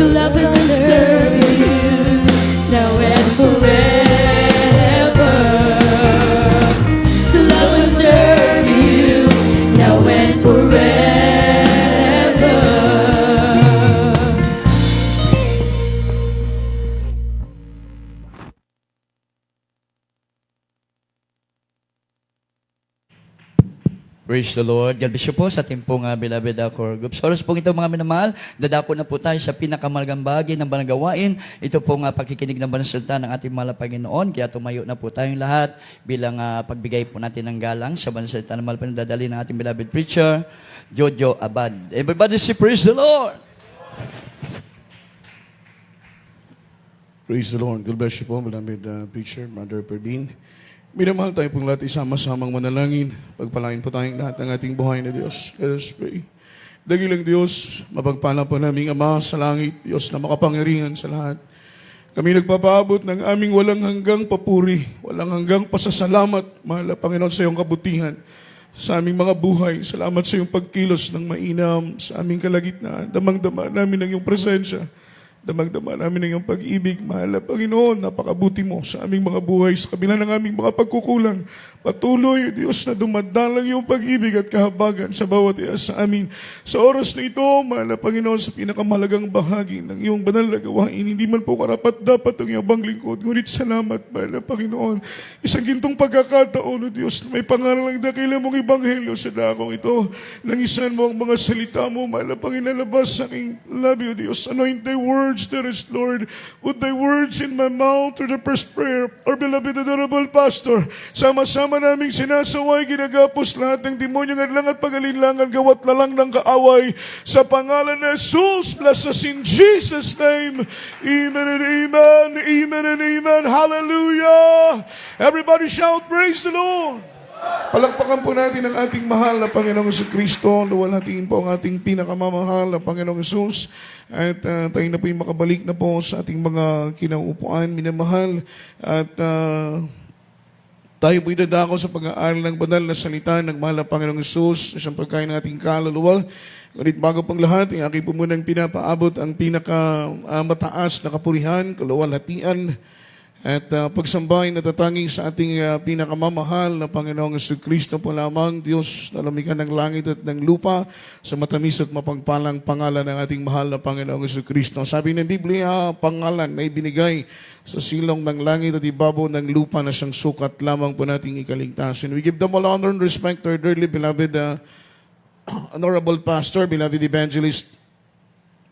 to love and serve you now and forever. To love and serve you now and forever. Praise the Lord. God bless you po sa ating pong beloved core group. Sa oras pong ito mga minamahal, dadako na po tayo sa pinakamalagang bagay ng banal gawain. Ito pong pagkikinig ng banal salita ng ating mahal na Panginoon. Kaya tumayo na po tayong lahat bilang pagbigay po natin ng galang sa banal salita ng mahal na dadali ng ating beloved preacher, Jojo Abad. Everybody say praise the Lord. Praise the Lord. God bless you po, beloved preacher, Mother Perdine. Minamahal tayo pong lahat, isama-samang manalangin. Pagpalain po tayong lahat ng ating buhay na Diyos. Let us pray. Dakilang Diyos, mapagpala po naming Ama sa langit, Diyos na makapangyarihan sa lahat. Kami nagpapaabot ng aming walang hanggang papuri, walang hanggang pasasalamat, mahal na Panginoon, sa iyong kabutihan, sa aming mga buhay. Salamat sa iyong pagkilos ng mainam, sa aming kalagitnaan. Damang-dama namin ang iyong presensya. Damag-dama namin ang iyong pag-ibig, mahal na Panginoon, napakabuti mo sa aming mga buhay, sa kabila ng aming mga pagkukulang. Patuloy, Diyos, na dumadalang iyong pag-ibig at kahabagan sa bawat iya sa amin. Sa oras na ito, mahal na Panginoon, sa pinakamahalagang bahagi ng iyong banal na gawain, hindi man po karapat-dapat ang iyong bang lingkod, ngunit salamat, mahal na Panginoon. Isang gintong pagkakataon, O Diyos, na may pangalan ng dakila mong ebanghelyo sa dakong ito. Langisan mo ang mga salita mo, mahal na Panginoon, labas sa aking labi, O Diyos. Anoint thy words, dearest Lord. Put thy words in my mouth through the first prayer. Our beloved adorable pastor, sama-sama naming sinasaway, ginagapos lahat ng demonyong adlang at pag-alinlangan, gawat lalang ng kaaway. Sa pangalan ni Jesus, bless us in Jesus' name. Amen and amen. Amen and amen. Hallelujah. Everybody shout, praise the Lord. Palakpakan po natin ang ating mahal na Panginoong Jesucristo. Luwalhatiin po ang ating pinakamamahal na Panginoong Jesus. At tayo na po yung makabalik na po sa ating mga kinaupuan, minamahal. At tayo po'y dadako sa pag-aaral ng banal na salita ng mahal na Panginoong Jesus, isang pagkain ng ating kaluluwa. Ngunit bago pang lahat, ang aking po munang pinapaabot ang pinaka-mataas na kapurihan, kaluwalhatian, at pagsambahin na tatanging sa ating pinakamamahal na Panginoong Jesucristo po lamang, Diyos na lumikha ng langit at ng lupa, sa matamis at mapagpalang pangalan ng ating mahal na Panginoong Jesucristo. Sabi ng Biblia, pangalan na ibinigay sa silong ng langit at ibabaw ng lupa na siyang sukat lamang po nating ikaligtasin. We give them all honor and respect to our dearly beloved honorable pastor, beloved evangelist,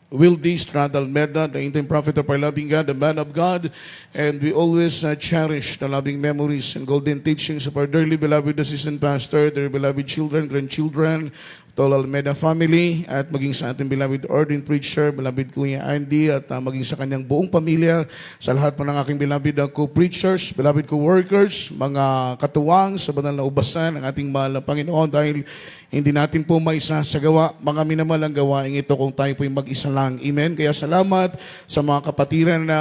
Will D. Stradal Merda, the interim prophet of our loving God, the man of God, and we always cherish the loving memories and golden teachings of our dearly beloved assistant pastor, their beloved children, grandchildren, Tol Almeida family, at maging sa ating beloved ordained preacher, beloved Kuya Andy, at maging sa kanyang buong pamilya, sa lahat po ng aking beloved co-preachers, beloved co-workers, mga katuwang sa banal na ubasan ng ating mahal na Panginoon, dahil hindi natin po maisasagawa mga minamalang gawain ito kung tayo po'y mag-isa lang. Amen? Kaya salamat sa mga kapatiran na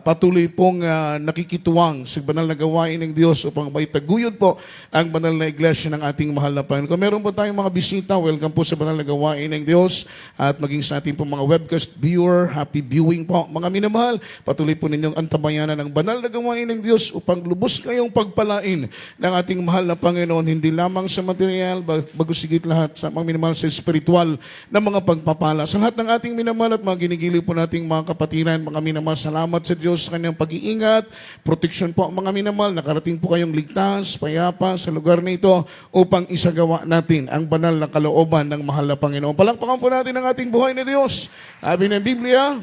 patuloy pong nakikituwang sa banal na gawain ng Diyos upang maitaguyod po ang banal na iglesia ng ating mahal na Panginoon. Kung meron po tayong mga bisita, welcome po sa banal na gawain ng Diyos, at maging sa ating po mga webcast viewer, happy viewing po. Mga minamahal, patuloy po ninyong antabayanan ng banal na gawain ng Diyos upang lubos kayong pagpalain ng ating mahal na Panginoon, hindi lamang sa material, bago sigit lahat sa mga minamahal sa spiritual na mga pagpapala. Sa lahat ng ating minamahal at mga ginigiliw po nating mga kapatiran, mga minamahal, salamat sa Diyos sa kanyang pag-iingat, proteksyon po mga minamahal, nakarating po kayong ligtas, payapa sa lugar na ito upang isagawa natin ang banal na kalooban ng mahal na Panginoon. Palakpakan po natin ang ating buhay na Diyos. Sabi ng Biblia,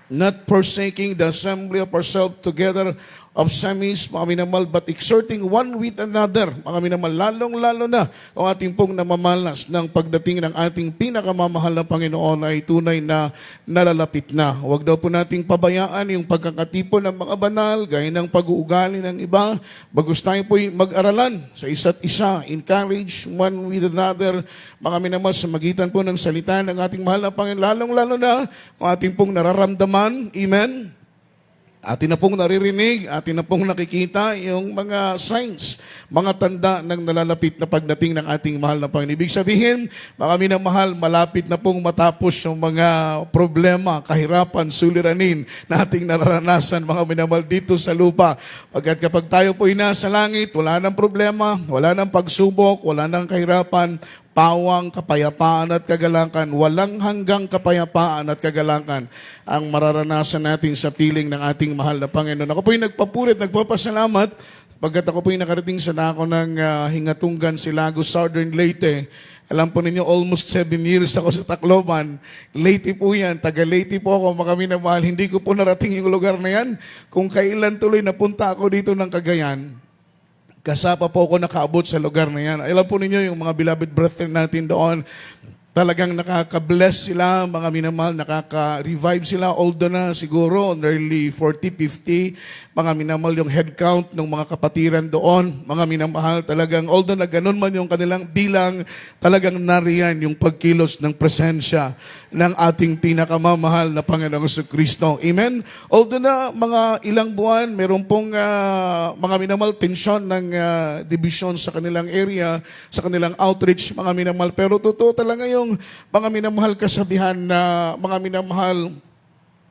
not forsaking the assembly of ourselves together of samis, mga minamahal, but exhorting one with another, mga minamahal, lalong-lalo na ang ating pong namamalas ng pagdating ng ating pinakamamahal na Panginoon ay tunay na nalalapit na. Huwag daw po nating pabayaan yung pagkakatipon ng mga banal, gaya ng pag-uugali ng iba, bagus tayo po'y mag-aralan sa isa't isa, encourage one with another, mga minamahal, sa magitan po ng salita ng ating mahal na Panginoon, lalong-lalo na ang ating pong nararamdaman, amen? Atin na pong naririnig, atin na pong nakikita yung mga signs, mga tanda ng nalalapit na pagdating ng ating mahal na Panginoon. Ibig sabihin, mga minamahal, malapit na pong matapos yung mga problema, kahirapan, suliranin na ating nararanasan, mga minamahal, dito sa lupa. Pagkat kapag tayo po nasa langit, wala nang problema, wala nang pagsubok, wala nang kahirapan, pawang, kapayapaan at kagalakan, walang hanggang kapayapaan at kagalakan ang mararanasan natin sa piling ng ating mahal na Panginoon. Ako po'y nagpapurit, nagpapasalamat, pagkat ako po'y nakarating sa dako ng Hingatunggan, Silagos, Southern Leyte. Alam po ninyo, almost 7 years ako sa Tacloban. Leyte po yan, taga Leyte po ako, mga minamahal. Hindi ko po narating yung lugar na yan. Kung kailan tuloy napunta ako dito ng Cagayan, kasapa po ako nakaabot sa lugar na yan. Alam po ninyo, yung mga beloved brethren natin doon, talagang nakaka-bless sila, mga minamahal, nakaka-revive sila, although na siguro, nearly 40, 50, mga minamahal yung head count ng mga kapatiran doon, mga minamahal, talagang, although na ganun man yung kanilang bilang, talagang nariyan yung pagkilos ng presensya ng ating pinakamamahal na Panginoong Jesucristo. Amen? Although na mga ilang buwan, meron pong mga minamahal tensyon ng division sa kanilang area, sa kanilang outreach, mga minamahal, pero totoo talaga yung mga minamahal kasabihan na mga minamahal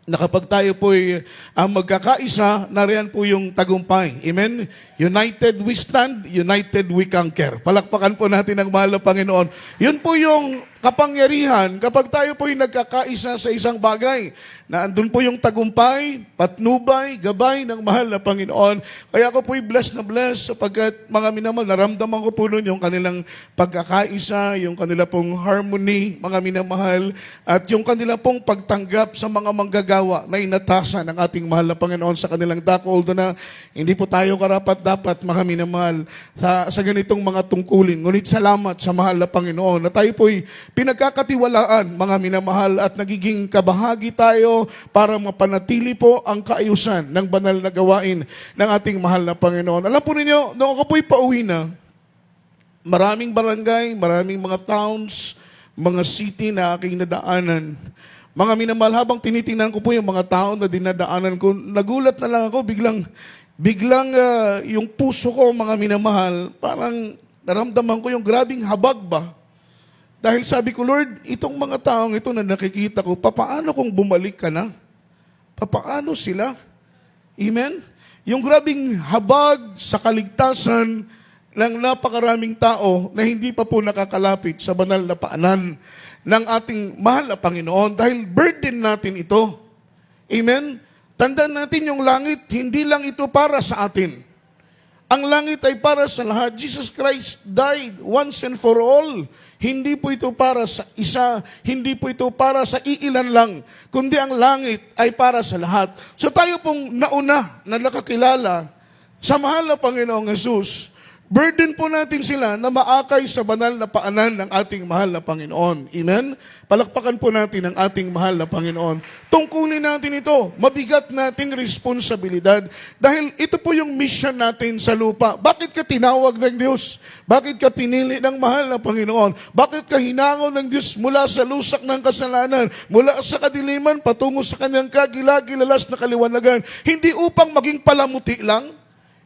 na kapag tayo po'y magkakaisa, nariyan po yung tagumpay. Amen? United we stand, united we conquer. Palakpakan po natin ang mahal na Panginoon. Yun po yung kapangyarihan kapag tayo po'y nagkakaisa sa isang bagay. Na andun po yung tagumpay, patnubay, gabay ng mahal na Panginoon. Kaya ako po'y blessed na blessed sapagkat mga minamahal, naramdaman ko po nun yung kanilang pagkakaisa, yung kanila pong harmony, mga minamahal, at yung kanila pong pagtanggap sa mga manggagawa na inatasan ng ating mahal na Panginoon sa kanilang dako. Although na hindi po tayo karapat-dapat, mga minamahal, sa ganitong mga tungkulin. Ngunit salamat sa mahal na Panginoon na tayo po'y pinagkakatiwalaan, mga minamahal, at nagiging kabahagi tayo para mapanatili po ang kaayusan ng banal na gawain ng ating mahal na Panginoon. Alam po ninyo, nung ako po'y pauwi na, maraming barangay, maraming mga towns, mga city na aking nadaanan. Mga minamahal, habang tinitingnan ko po yung mga tao na dinadaanan ko, nagulat na lang ako, biglang yung puso ko, mga minamahal, parang naramdaman ko yung grabing habag ba? Dahil sabi ko, Lord, itong mga taong ito na nakikita ko, papaano kung bumalik ka na? Papaano sila? Amen? Yung grabing habag sa kaligtasan ng napakaraming tao na hindi pa po nakakalapit sa banal na paanan ng ating mahal na Panginoon dahil burden natin ito. Amen? Tandaan natin yung langit, hindi lang ito para sa atin. Ang langit ay para sa lahat. Jesus Christ died once and for all. Hindi po ito para sa isa, hindi po ito para sa iilan lang, kundi ang langit ay para sa lahat. So tayo pong nauna na nakakilala sa mahal na Panginoong Jesus, burden po natin sila na maakay sa banal na paanan ng ating mahal na Panginoon. Amen? Palakpakan po natin ang ating mahal na Panginoon. Tungkulin natin ito. Mabigat nating responsibilidad. Dahil ito po yung mission natin sa lupa. Bakit ka tinawag ng Diyos? Bakit ka pinili ng mahal na Panginoon? Bakit ka hinangon ng Diyos mula sa lusak ng kasalanan? Mula sa kadiliman patungo sa kanyang kagilagilalas na kaliwanagan? Hindi upang maging palamuti lang?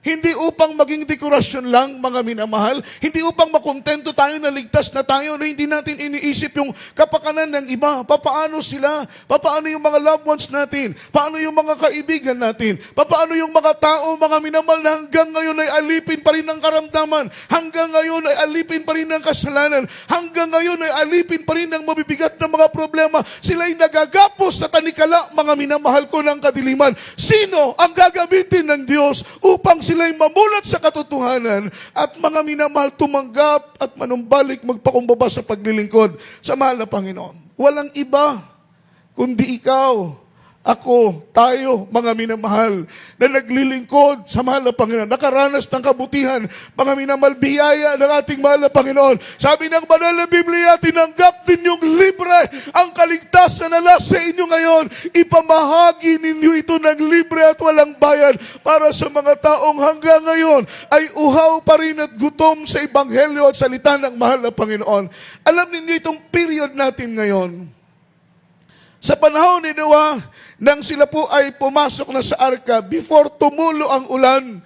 Hindi upang maging dekorasyon lang, mga minamahal. Hindi upang makontento tayo na ligtas na tayo na hindi natin iniisip yung kapakanan ng iba. Papaano sila? Papaano yung mga loved ones natin? Paano yung mga kaibigan natin? Papaano yung mga tao, mga minamahal na hanggang ngayon ay alipin pa rin ng karamdaman? Hanggang ngayon ay alipin pa rin ng kasalanan? Hanggang ngayon ay alipin pa rin ng mabibigat na mga problema? Sila'y nagagapos sa tanikala, mga minamahal ko ng kadiliman. Sino ang gagamitin ng Diyos upang sila'y mamulat sa katotohanan at mga minamahal tumanggap at manumbalik magpakumbaba sa paglilingkod sa mahal na Panginoon? Walang iba kundi ikaw, ako, tayo, mga minamahal, na naglilingkod sa mahal na Panginoon, nakaranas ng kabutihan, mga minamahal, biyaya ng ating mahal na Panginoon. Sabi ng banal na Biblia, tinanggap din yung libre ang kaligtasan na nasa inyo ngayon. Ipamahagi ninyo ito ng libre at walang bayad para sa mga taong hanggang ngayon ay uhaw pa rin at gutom sa Ebanghelyo at salita ng mahal na Panginoon. Alam ninyo itong period natin ngayon, Sa panahon ni Noah, nang sila po ay pumasok na sa arka, before tumulo ang ulan,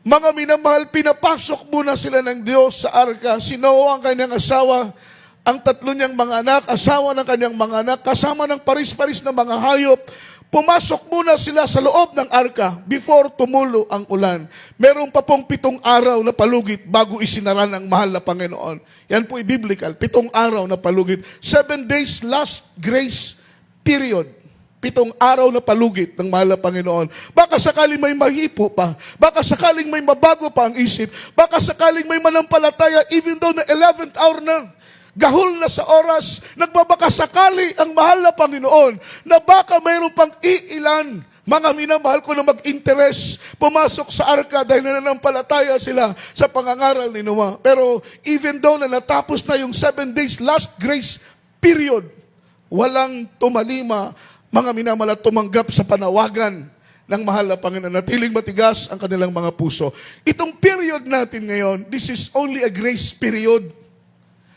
mga minamahal, pinapasok muna sila ng Diyos sa arka. Si Noah ang kanyang asawa, ang tatlo niyang mga anak, asawa ng kanyang mga anak, kasama ng paris-paris na mga hayop. Pumasok muna sila sa loob ng arka before tumulo ang ulan. Meron pa pong 7 araw na palugit bago isinara ng mahal na Panginoon. Yan po i-biblical, 7 araw na palugit. 7 days last grace period. 7 araw na palugit ng mahal na Panginoon. Baka sakaling may mahipo pa. Baka sakaling may mabago pa ang isip. Baka sakaling may manampalataya even though na 11th hour na. Gahol na sa oras, nagbabaka sakali ang mahal na Panginoon na baka mayroon pang iilan, mga minamahal ko na mag-interest, pumasok sa arka dahil nananampalataya sila sa pangangaral ni Noah. Pero even though na natapos na yung 7 days last grace period, walang tumalima, mga minamahal, tumanggap sa panawagan ng mahal na Panginoon. Natiling matigas ang kanilang mga puso. Itong period natin ngayon, this is only a grace period.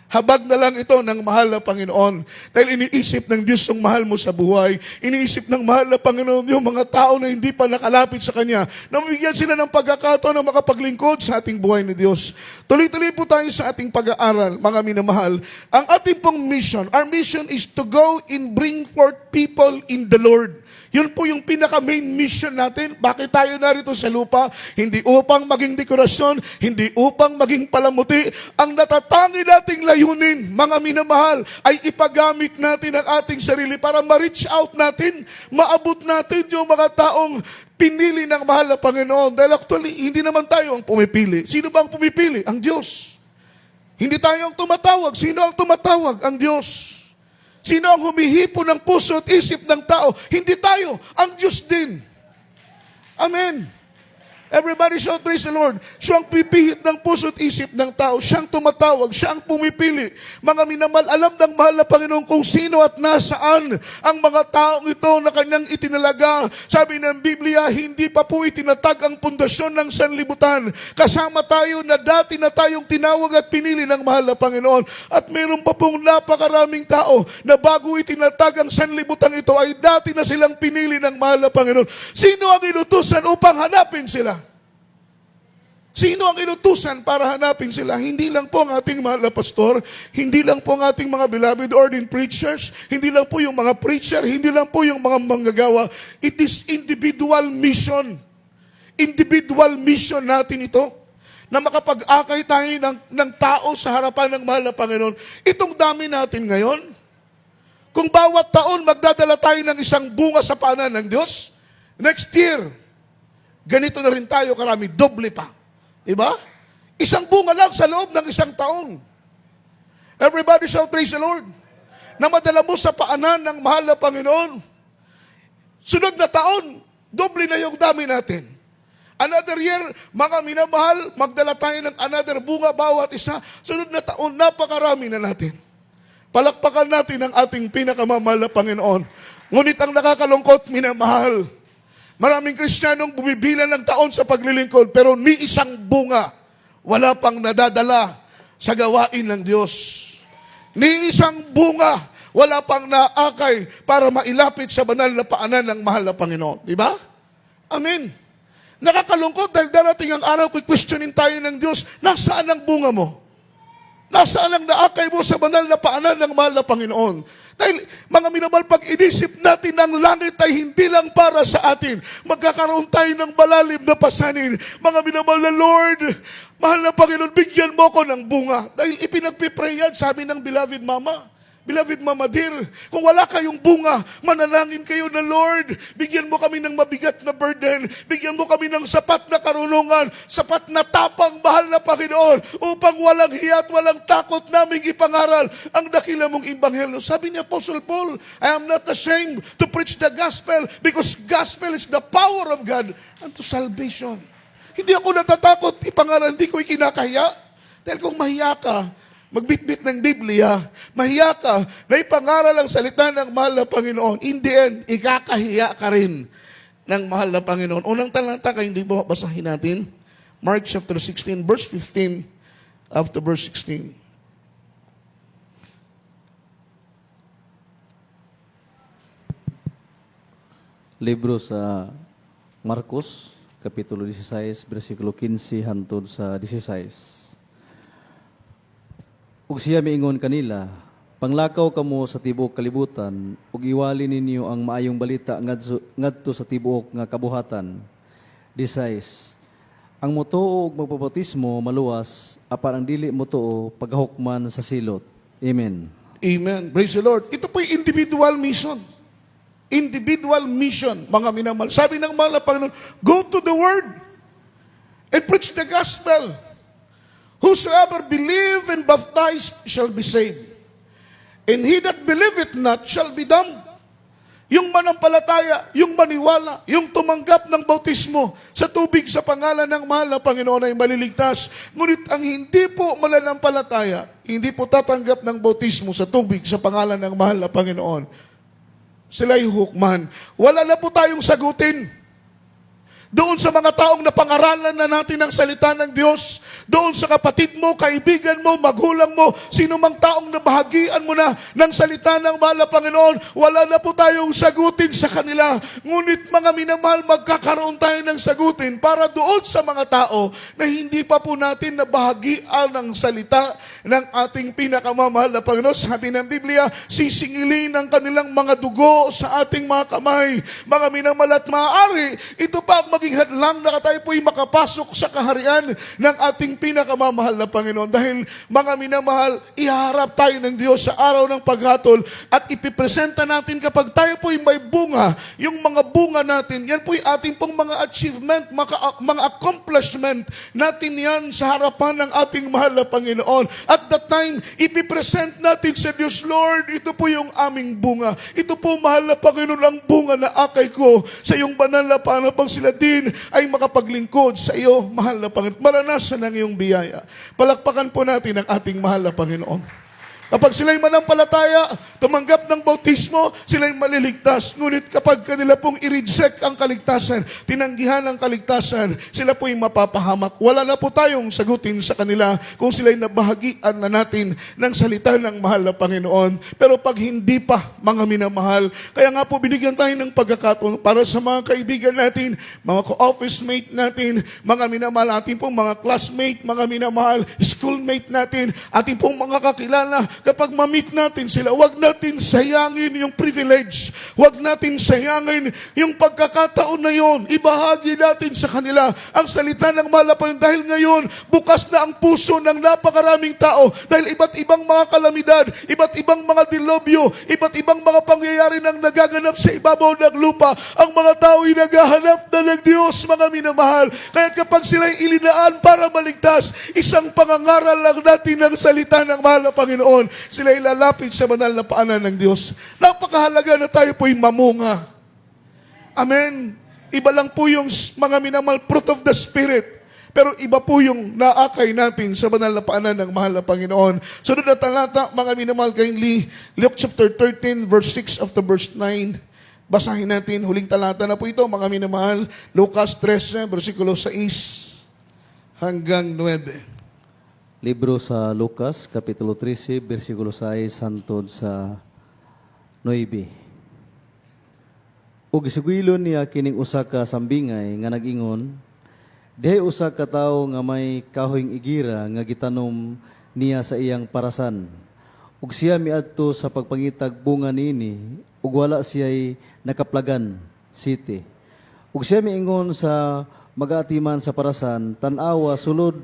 Habag na lang ito ng mahal na Panginoon. Dahil iniisip ng Diyos yung mahal mo sa buhay. Iniisip ng mahal na Panginoon yung mga tao na hindi pa nakalapit sa Kanya. Namigyan sila ng pagkakataon na makapaglingkod sa ating buhay ni Diyos. Tuloy-tuloy po tayo sa ating pag-aaral, mga minamahal. Ang ating pong mission, our mission is to go and bring forth people in the Lord. Yun po yung pinaka-main mission natin. Bakit tayo narito sa lupa? Hindi upang maging dekorasyon, hindi upang maging palamuti. Ang natatangi nating layunin, mga minamahal, ay ipagamit natin ang ating sarili para ma-reach out natin, maabot natin yung mga taong pinili ng mahal na Panginoon. Dahil actually, hindi naman tayo ang pumipili. Sino ba ang pumipili? Ang Diyos. Hindi tayo ang tumatawag. Sino ang tumatawag? Ang Diyos. Sino ang humihipo ng puso at isip ng tao? Hindi tayo, ang Diyos din. Amen. Everybody shout praise the Lord. Siya ang pipihit ng puso at isip ng tao. Siya ang tumatawag. Siya ang pumipili. Mga minamahal, alam ng mahal na Panginoon kung sino at nasaan ang mga taong ito na kanyang itinalaga. Sabi ng Biblia, hindi pa po itinatag ang pundasyon ng sanlibutan. Kasama tayo na dati na tayong tinawag at pinili ng mahal na Panginoon. At meron pa pong napakaraming tao na bago itinatag ang sanlibutan ito ay dati na silang pinili ng mahal na Panginoon. Sino ang inutusan upang hanapin sila? Sino ang inutusan para hanapin sila? Hindi lang po ang ating mahal na pastor, hindi lang po ang ating mga beloved ordained preachers, hindi lang po yung mga preacher, hindi lang po yung mga manggagawa. It is individual mission. Individual mission natin ito na makapag-akay tayo ng tao sa harapan ng mahal na Panginoon. Itong dami natin ngayon, kung bawat taon magdadala tayo ng isang bunga sa paanan ng Diyos, next year, ganito na rin tayo karami, doble pa. Diba? Isang bunga lang sa loob ng isang taong. Everybody shall praise the Lord. Na madala mo sa paanan ng mahal na Panginoon. Sunod na taon, doble na yung dami natin. Another year, mga minamahal, magdala tayo ng another bunga bawat isa. Sunod na taon, napakarami na natin. Palakpakan natin ang ating pinakamamahal na Panginoon. Ngunit ang nakakalungkot, minamahal, maraming Kristiyanong bumibilang ng taon sa paglilingkod, pero ni isang bunga, wala pang nadadala sa gawain ng Diyos. Ni isang bunga, wala pang naakay para mailapit sa banal na paanan ng mahal na Panginoon. Di ba? Amen. Nakakalungkot dahil darating ang araw, questionin tayo ng Diyos, nasaan ang bunga mo? Nasaan ang naakay mo sa banal na paanan ng mahal na Panginoon? Dahil, mga minamahal, pag inisip natin ang langit ay hindi lang para sa atin. Magkakaroon tayo ng malalim na pasanin. Mga minamahal na Lord, mahal na Panginoon, bigyan mo ko ng bunga. Dahil ipinagpipray yan, sabi ng beloved mama. Beloved Mama Dear, kung wala kayong bunga, manalangin kayo na Lord, bigyan mo kami ng mabigat na burden, bigyan mo kami ng sapat na karunungan, sapat na tapang, mahal na Panginoon, upang walang hiya at walang takot naming ipangaral ang dakila mong ibanghelo. Sabi ni Apostle Paul, I am not ashamed to preach the gospel because gospel is the power of God unto salvation. Hindi ako natatakot ipangaral, hindi ko ikinakahiya. Dahil kung mahiya ka, magbitbit ng Biblia, mahiya ka, na ipangaral ang salita ng mahal na Panginoon. In the end, ikakahiya ka rin ng mahal na Panginoon. Unang talata kayo, hindi ba basahin natin? Mark chapter 16, verse 15, up to verse 16. Libro sa Marcos, Kapitulo 16, versikulo 15 hantod sa 16. Ug siya miingon kanila, panglakaw kamo sa tibuok kalibutan, ug iwali ninyo ang maayong balita ngadto sa tibuok nga kabuhatan. 16. Ang motuo ug magpabautismo maluwas, apan ang dili motuo paghahukman sa silot. Amen. Amen. Praise the Lord. Ito po'y individual mission. Individual mission, mga minamahal. Sabi ng mahal na Panginoon, go to the Word and preach the gospel. Whosoever believe and baptized shall be saved. And he that believeth not shall be damned. Yung manampalataya, yung maniwala, yung tumanggap ng bautismo sa tubig sa pangalan ng mahal na Panginoon ay maliligtas. Ngunit ang hindi po mananampalataya, hindi po tatanggap ng bautismo sa tubig sa pangalan ng mahal na Panginoon, sila'y hukman. Wala na po tayong sagutin doon sa mga taong napangaralan na natin ang salita ng Diyos, doon sa kapatid mo, kaibigan mo, magulang mo, sino mang taong nabahagian mo na ng salita ng mahal na Panginoon, wala na po tayong sagutin sa kanila. Ngunit mga minamahal, magkakaroon tayo ng sagutin para doon sa mga tao na hindi pa po natin nabahagian ng salita ng ating pinakamamahal na Panginoon. Sabi ng Biblia, sisingilin ang kanilang mga dugo sa ating mga kamay. Mga minamahal, at maaari, ito pa ang maging hadlang na tayo po'y makapasok sa kaharian ng ating pinakamamahal na Panginoon. Dahil mga minamahal, iharap tayo ng Diyos sa araw ng paghatol at ipipresenta natin kapag tayo po'y may bunga, yung mga bunga natin, yan po'y ating pong mga achievement, mga accomplishment natin yan sa harapan ng ating mahal na Panginoon. At that time, ipipresent natin sa Diyos, Lord, ito po yung aming bunga. Ito po, mahal na Panginoon, ang bunga na akay ko sa iyong banal na panapang sila din ay makapaglingkod sa iyo, mahal na Panginoon. Maranasan ang iyong biyaya. Palakpakan po natin ang ating mahal na Panginoon. Kapag sila'y manampalataya, tumanggap ng bautismo, sila'y maliligtas. Ngunit kapag kanila pong i-reject ang kaligtasan, tinanggihan ang kaligtasan, sila po'y mapapahamak. Wala na po tayong sagutin sa kanila kung sila'y nabahagian na natin ng salita ng mahal na Panginoon. Pero pag hindi pa, mga minamahal, kaya nga po binigyan tayo ng pagkakataon para sa mga kaibigan natin, mga co-office mate natin, mga minamahal, ating pong mga classmate, mga minamahal, schoolmate natin, ating pong mga kakilala. Kapag ma-meet natin sila, huwag natin sayangin yung privilege. Huwag natin sayangin yung pagkakataon na yon. Ibahagi natin sa kanila ang salita ng mahal na Panginoon. Dahil ngayon, bukas na ang puso ng napakaraming tao. Dahil iba't ibang mga kalamidad, iba't ibang mga dilobyo, iba't ibang mga pangyayari nang nagaganap sa ibabaw ng lupa. Ang mga tao ay naghahanap na ng Diyos, mga minamahal. Kaya kapag sila'y ilinaan para maligtas, isang pangangaral lang natin ng salita ng mahal na Panginoon. Sila ilalapit sa banal na paanan ng Diyos. Napakahalaga na tayo po'y mamunga. Amen. Iba lang po yung mga minamahal fruit of the Spirit. Pero iba po yung naakay natin sa banal na paanan ng mahal na Panginoon. Sunod na talata, mga minamahal, kindly, Luke chapter 13, verse 6 of the verse 9. Basahin natin, huling talata na po ito, mga minamahal. Lucas 13, versikulo 6 hanggang 9. Libro sa Lucas, Kapitulo 13, versikulo 6 hantod sa 9. Ug gisugilon niya kining usa ka sambingay nga nag-ingon, dihay usa ka tawo nga may kahoyng igira nga gitanom niya sa iyang parasan. Ug siya miadto sa pagpangitag bunga niini, ug wala siya'y nakaplagan, city. Ug siya miingon sa mag-aatiman sa parasan, tanawa sulod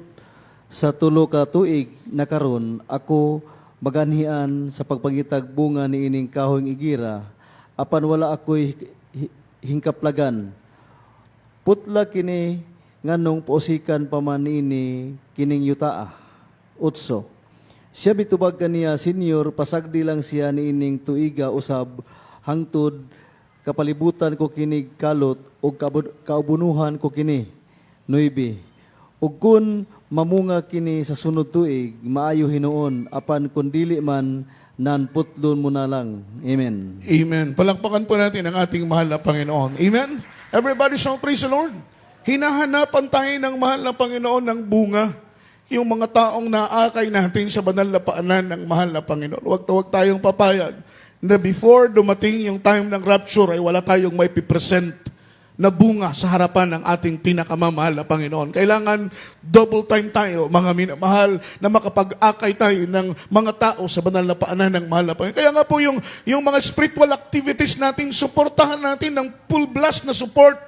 sa tulo ka tuig na karon ako maganhian sa pagpangitag bunga ni ining kahoyng igira, apan wala ako'y hingkaplagan. Putla kini nganong pausikan pa man ini kining yutaa. 8. Siya bitubag kaniya, Senyor, pasagdi lang siya ni ining tuiga usab hangtod kapalibutan ko kinig kalot o kaubunuhan ko kini. 9. Ug kun mamunga kini sa sunod tuig, maayo hinuon, apan kung dili man, nanputlon mo na lang. Amen. Amen. Palakpakan po natin ang ating mahal na Panginoon. Amen. Everybody shout praise the Lord. Hinahanapan tayo ng mahal na Panginoon ng bunga. Yung mga taong naakay natin sa banal na paanan ng mahal na Panginoon. Huwag tayong papayag na before dumating yung time ng rapture ay wala tayong may pipresent na bunga sa harapan ng ating pinakamamahal na Panginoon. Kailangan double time tayo, mga minamahal, na makapag-akay tayo ng mga tao sa banal na paanan ng mahal na Panginoon. Kaya nga po yung mga spiritual activities natin, suportahan natin ng full blast na support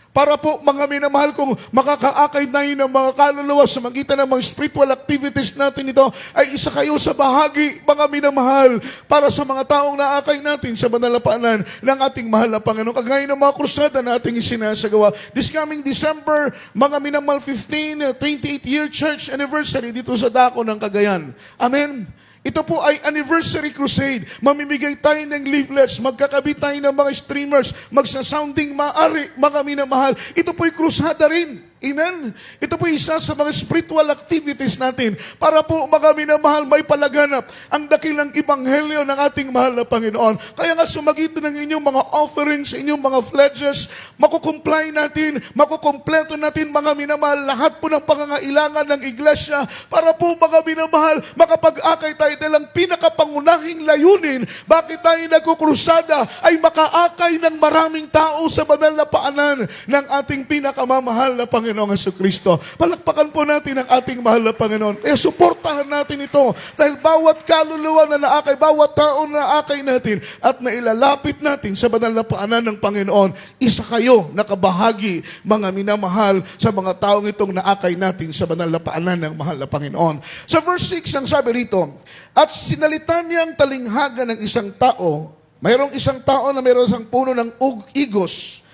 para po, mga minamahal, kung makakaakay tayo ng mga kaluluwa sa magitan ng mga spiritual activities natin ito, ay isa kayo sa bahagi, mga minamahal, para sa mga taong naakay natin sa banal na paanan ng ating mahal na Panginoon. Kagaya ng mga krusada na ating isinasagawa. This coming December, mga minamahal, 28-year church anniversary dito sa Dako ng Cagayan. Amen. Ito po ay anniversary crusade. Mamimigay tayo ng leaflets, magkakabit tayo ng mga streamers, magsasounding maari, mga minamahal. Ito po ay krusada rin. Amen? Ito po isa sa mga spiritual activities natin para po, mga minamahal, may palaganap ang dakilang ebanghelyo ng ating mahal na Panginoon. Kaya nga sumagitan ng inyong mga offerings, inyong mga pledges, makukumply natin, makukumpleto natin, mga minamahal, lahat po ng pangangailangan ng iglesia para po, mga minamahal, makapag-akay tayo dahil ang pinakapangunahing layunin bakit tayo nagkukrusada ay makaakay ng maraming tao sa banal na paanan ng ating pinakamamahal na Panginoon Jesucristo. Palakpakan po natin ang ating mahal na Panginoon. Kaya suportahan natin ito dahil bawat kaluluwa na naakay, bawat tao na naakay natin at nailalapit natin sa banal na paanan ng Panginoon, isa kayo nakabahagi, mga minamahal, sa mga taong itong naakay natin sa banal na paanan ng mahal na Panginoon. Sa verse 6, ang sabi rito, at sinalita niyang talinghaga ng isang tao, mayroong isang tao na mayroong isang puno ng igos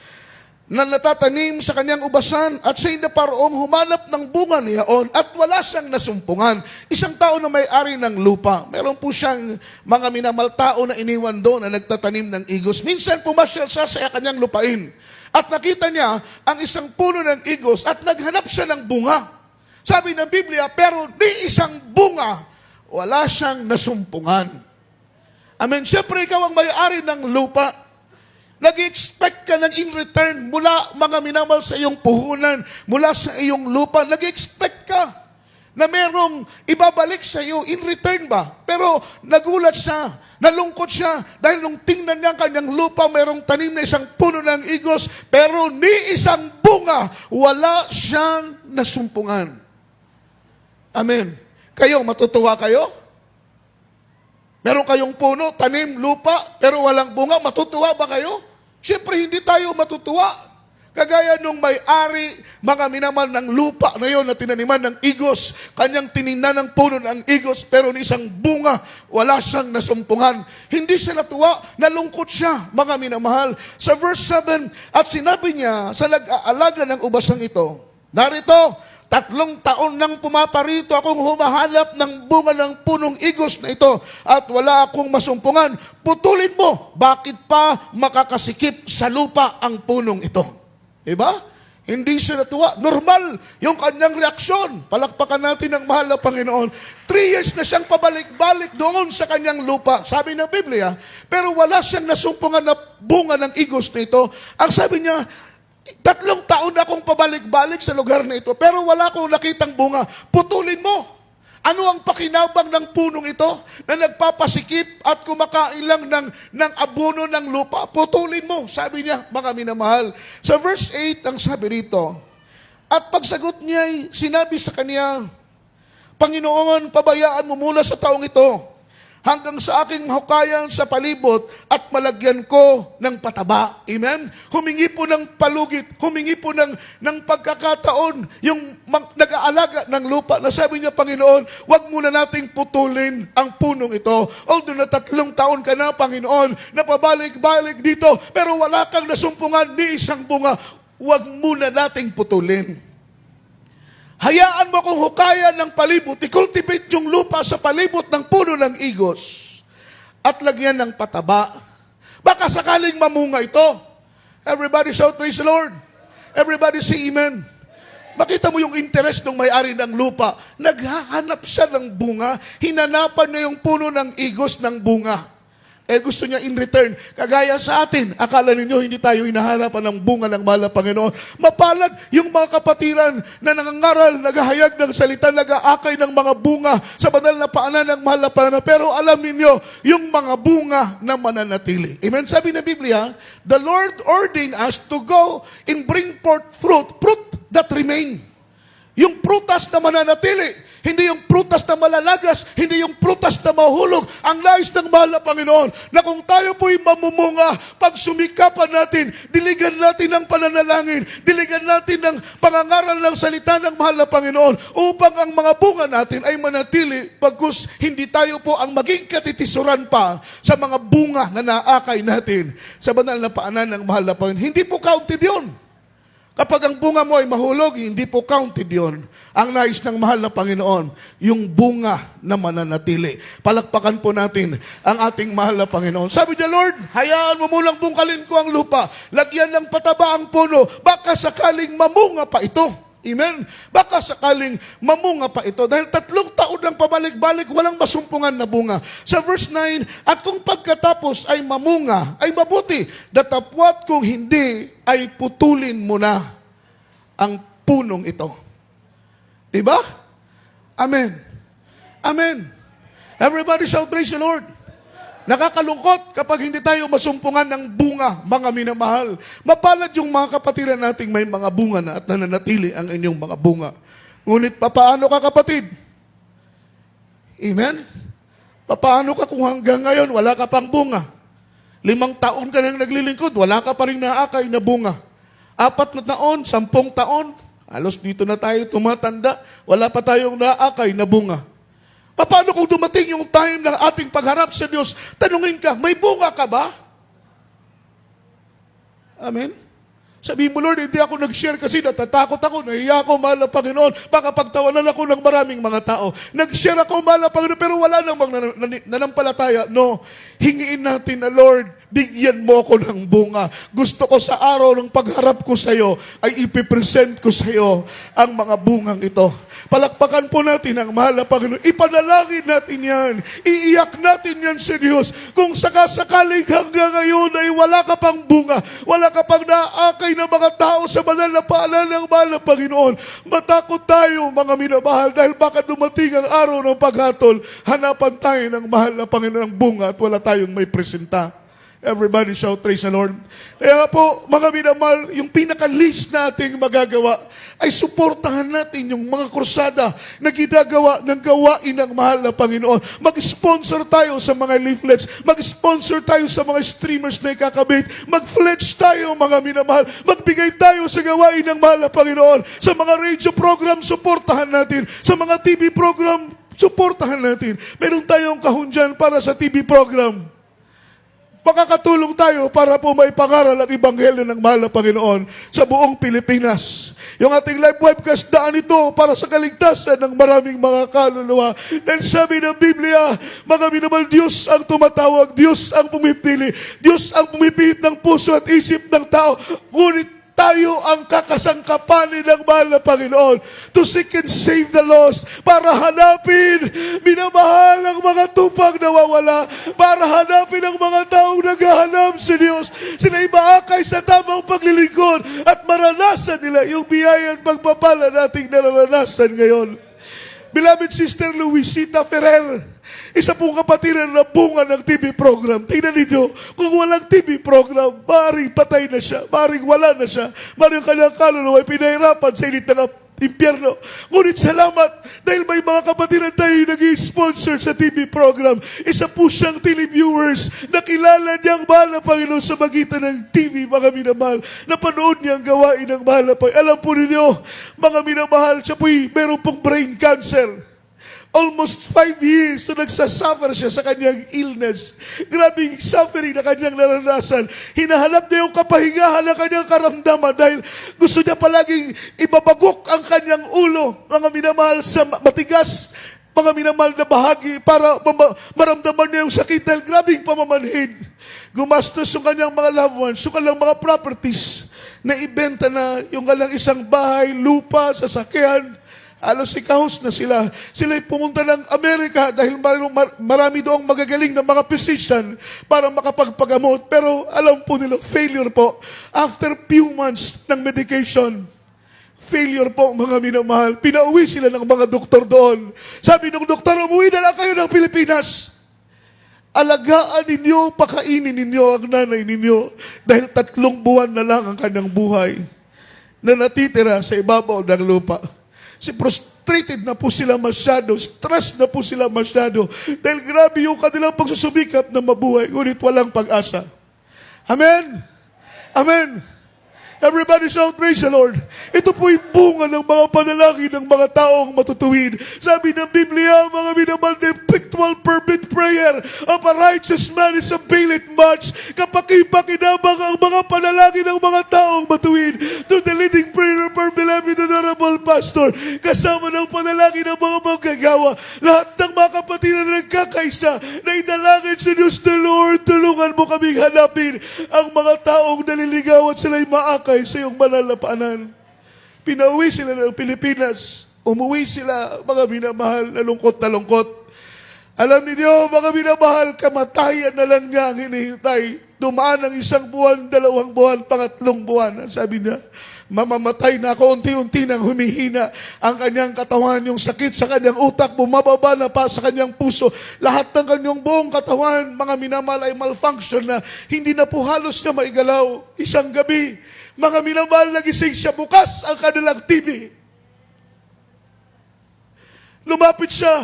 na natatanim sa kanyang ubasan at siya'y naparoong humanap ng bunga niyaon at wala siyang nasumpungan. Isang tao na may-ari ng lupa. Meron po siyang mga minamal tao na iniwan doon na nagtatanim ng igos. Minsan pumasyal siya sa kanyang lupain at nakita niya ang isang puno ng igos at naghanap siya ng bunga. Sabi ng Biblia, pero ni isang bunga, wala siyang nasumpungan. Amen. Siyempre, ikaw ang may-ari ng lupa. Nag-expect ka ng in return mula, mga minamahal, sa iyong puhunan, mula sa iyong lupa. Nag-expect ka na merong ibabalik sa iyo in return ba? Pero nagulat siya, nalungkot siya, dahil nung tingnan niya ang kanyang lupa, merong tanim na isang puno ng igos, pero ni isang bunga, wala siyang nasumpungan. Amen. Kayo, matutuwa kayo? Meron kayong puno, tanim, lupa, pero walang bunga, matutuwa ba kayo? Siyempre, hindi tayo matutuwa. Kagaya nung may-ari, mga minaman ng lupa na yun na tinaniman ng igos, kanyang tiningnan ng puno ng igos, pero ni isang bunga, wala siyang nasumpungan. Hindi siya natuwa, nalungkot siya, mga minamahal. Sa verse 7, at sinabi niya sa nag-aalaga ng ubasang ito, narito, 3 taon nang pumaparito akong humahanap ng bunga ng punong igos na ito at wala akong masumpungan. Putulin mo, bakit pa makakasikip sa lupa ang punong ito? Diba? Hindi siya natuwa. Normal yung kanyang reaksyon. Palakpakan natin ang mahal na Panginoon. 3 years na siyang pabalik-balik doon sa kanyang lupa. Sabi ng Biblia, pero wala siyang nasumpungan na bunga ng igos na ito. Ang sabi niya, 3 taon na akong pabalik-balik sa lugar na ito, pero wala akong nakitang bunga. Putulin mo. Ano ang pakinabang ng punong ito na nagpapasikip at kumakain lang ng abono ng lupa? Putulin mo, sabi niya, mga minamahal. Sa verse 8, ang sabi rito, at pagsagot niya, sinabi sa kanya, Panginoon, pabayaan mo muna sa taong ito hanggang sa aking hukayan sa palibot at malagyan ko ng pataba. Amen? Humingi po ng palugit, humingi po ng pagkakataon yung nag-aalaga ng lupa na sabi niya, Panginoon, wag muna nating putulin ang punong ito. Although na 3 taon ka na, Panginoon, na pabalik-balik dito, pero wala kang nasumpungan ni isang bunga, wag muna nating putulin. Hayaan mo kung hukayan ng palibot, i-cultivate yung lupa sa palibot ng puno ng igos at lagyan ng pataba. Baka sakaling mamunga ito. Everybody shout, praise the Lord. Everybody say amen. Makita mo yung interest ng may-ari ng lupa. Naghahanap siya ng bunga. Hinanapan niya yung puno ng igos ng bunga. Eh gusto niya in return. Kagaya sa atin, akala ninyo hindi tayo hinahanapan ng bunga ng mahal na Panginoon. Mapalad yung mga kapatiran na nangangaral, naghahayag ng salita, nag-aakay ng mga bunga sa banal na paanan ng mahal na Panginoon. Pero alam ninyo, yung mga bunga na mananatili. Amen? Sabi na Biblia, the Lord ordained us to go and bring forth fruit that remain. Yung prutas na mananatili, hindi yung prutas na malalagas, hindi yung prutas na mahulog. Ang nais ng mahal na Panginoon, na kung tayo po'y mamumunga, pag sumikapan natin, diligan natin ng pananalangin, diligan natin ng pangangaral ng salita ng mahal na Panginoon, upang ang mga bunga natin ay manatili, pagkus hindi tayo po ang maging katitisuran pa sa mga bunga na naakay natin sa banal na paanan ng mahal na Panginoon. Hindi po counted yun. Kapag ang bunga mo ay mahulog, hindi po counted yon. Ang nais ng mahal na Panginoon, yung bunga na mananatili. Palakpakan po natin ang ating mahal na Panginoon. Sabi niya, Lord, hayaan mo munang bungkalin ko ang lupa. Lagyan ng pataba ang puno. Baka sakaling mamunga pa ito. Amen? Baka sakaling mamunga pa ito. Dahil 3 taon ng pabalik-balik, walang masumpungan na bunga. Sa verse 9, at kung pagkatapos ay mamunga, ay mabuti. Datapwat kung hindi, ay putulin mo na ang punong ito. Diba? Amen. Amen. Everybody shout, praise the Lord. Nakakalungkot kapag hindi tayo masumpungan ng bunga, mga minamahal. Mapalad yung mga kapatiran nating may mga bunga na at nananatili ang inyong mga bunga. Ngunit papaano ka, kapatid? Amen? Papaano ka kung hanggang ngayon wala ka pang bunga? 5 taon ka nang naglilingkod, wala ka pa rin naakay na bunga. 4 na taon, 10 taon, halos dito na tayo tumatanda, wala pa tayong naakay na bunga. Paano kung dumating yung time ng ating pagharap sa Diyos, tanungin ka, may bunga ka ba? Amen? Sabihin mo, Lord, hindi ako nag-share kasi natatakot ako, nahiya ako, mahal na Panginoon, baka pagtawanan ako ng maraming mga tao. Nag-share ako, mahal na Panginoon, pero wala namang nanampalataya. No, hingiin natin na, Lord, bigyan mo ako ng bunga. Gusto ko sa araw ng pagharap ko sa iyo, ay ipipresent ko sa iyo ang mga bungang ito. Palakpakan po natin ang mahal na Panginoon. Ipanalangin natin yan. Iiyak natin yan sa Diyos. Kung sakasakaling hanggang ngayon ay wala ka pang bunga, wala ka pang naakay na mga tao sa banal na paanan ng mahal na Panginoon, matakot tayo, mga minamahal, dahil baka dumating ang araw ng paghatol, hanapan tayo ng mahal na Panginoon ng bunga at wala tayong may presenta. Everybody shout, praise the Lord. Kaya nga po, mga minamahal, yung pinaka-least nating magagawa ay suportahan natin yung mga krusada na ginagawa ng gawain ng mahal na Panginoon. Mag-sponsor tayo sa mga leaflets. Mag-sponsor tayo sa mga streamers na ikakabit. Mag-pledge tayo, mga minamahal. Magbigay tayo sa gawain ng mahal na Panginoon. Sa mga radio program, suportahan natin. Sa mga TV program, suportahan natin. Meron tayong kahon dyan para sa TV program. Makakatulong tayo para po may pangaral ang Ebanghelyo ng mahal na Panginoon sa buong Pilipinas. Yung ating live webcast, daan ito para sa kaligtasan ng maraming mga kaluluwa. Dahil sabi ng Biblia, mga minamahal, Diyos ang tumatawag, Diyos ang pumipili, Diyos ang pumipihit ng puso at isip ng tao. Ngunit tayo ang kakasangkapanin ng mahal na Panginoon to seek and save the lost, para hanapin, minamahal, ang mga tupang nawawala, para hanapin ang mga taong naghahanap sa Diyos. Sila imaakay sa tamang paglilingkod at maranasan nila yung biyaya at pagpapala nating naranasan ngayon. Beloved Sister Luisita Ferrer, isa pong kapatiran na bunga ng TV program. Tingnan ninyo, kung walang TV program, maaaring patay na siya, maaaring wala na siya, maaaring kanyang kaluluwa ay pinahirapan sa init ng impyerno. Ngunit salamat dahil may mga kapatiran tayo nag-i-sponsor sa TV program. Isa po siyang televiewers na kilala niyang mahal na Panginoon sa magitan ng TV, mga minamahal. Napanood niya ang gawain ng mahal na Panginoon. Alam po ninyo, mga minamahal, siya po'y meron pong brain cancer. Almost 5 years na nagsasuffer siya sa kanyang illness. Grabing suffering na kanyang naranasan. Hinahanap niya yung kapahingahan ng kanyang karamdaman dahil gusto niya palaging ibabagok ang kanyang ulo, mga minamahal, sa matigas, mga minamahal na bahagi para maramdaman niya yung sakit dahil grabing pamamanhid. Gumastos yung kanyang mga loved ones, yung kanyang mga properties na ibenta na, yung kanyang isang bahay, lupa, sasakyan, Halos ikahos na sila. Sila'y pumunta ng Amerika dahil marami doong magagaling na mga physician para makapagpagamot. Pero alam po nila, failure po. After few months ng medication, failure po, mga minamahal. Pinauwi sila ng mga doktor doon. Sabi ng doktor, umuwi na lang kayo ng Pilipinas. Alagaan ninyo, pakainin ninyo ang nanay ninyo dahil 3 buwan na lang ang kanyang buhay na natitira sa ibabaw ng lupa. Frustrated na po sila masyado, stress na po sila masyado dahil grabe yung kanilang pagsusubikap na mabuhay, ngunit walang pag-asa. Amen? Amen? Everybody shout, praise the Lord. Ito po yung bunga ng mga panalangin ng mga taong matutuwid. Sabi ng Biblia, mga minamahal, the effectual fervent prayer of a righteous man is availeth much. Kapakipakinabang ang mga panalangin ng mga taong matuwid. To the leading prayer of our beloved honorable pastor, kasama ng panalangin ng mga manggagawa, lahat ng mga kapatid na nagkakaisa, na idalangin sa Diyos the Lord, tulungan mo kaming hanapin ang mga taong naliligaw at sila'y maakay sa iyong banal na paanan. Pinauwi sila ng Pilipinas. Umuwi sila, mga minamahal, na lungkot na lungkot. Alam niyo, mga minamahal, kamatayan na lang niya ang hinihintay. Dumaan ang 1 buwan, 2 buwan, 3 buwan. Sabi niya, mamamatay na ako, unti-unti nang humihina ang kanyang katawan, yung sakit sa kanyang utak, bumababa na pa sa kanyang puso. Lahat ng kanyang buong katawan, mga minamahal, ay malfunction na, hindi na po halos na maigalaw. Isang gabi, mga minamahal, nagising siya, bukas ang kanilang TV. Lumapit siya.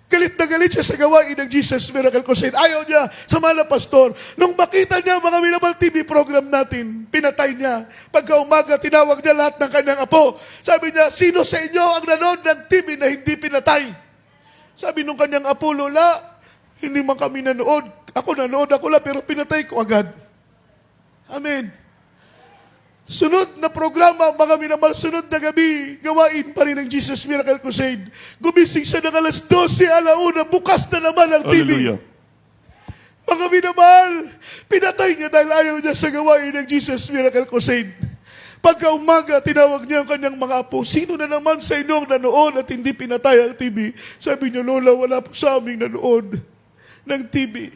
Galit na galit siya sa gawain ng Jesus Miracle Crusade. Ayaw niya, sama na pastor. Nung makita niya, mga minamahal, TV program natin, pinatay niya. Pagka umaga, tinawag niya lahat ng kanyang apo. Sabi niya, sino sa inyo ang nanood ng TV na hindi pinatay? Sabi nung kanyang apo, Lola, hindi man kami nanood. Ako nanood ako lang, pero pinatay ko agad. Amen. Sunod na programa, mga minamahal, sunod na gabi, gawain pa rin ng Jesus Miracle Crusade. Gumising siya ng alas 12, alauna, bukas na naman ang TV. Hallelujah. Mga minamahal, pinatay niya dahil ayaw niya sa gawain ng Jesus Miracle Crusade. Pagka umaga, tinawag niya ang kanyang mga apo, sino na naman sa inyo ang nanood at hindi pinatay ang TV? Sabi niya, Lola, wala po sa aming nanood ng TV.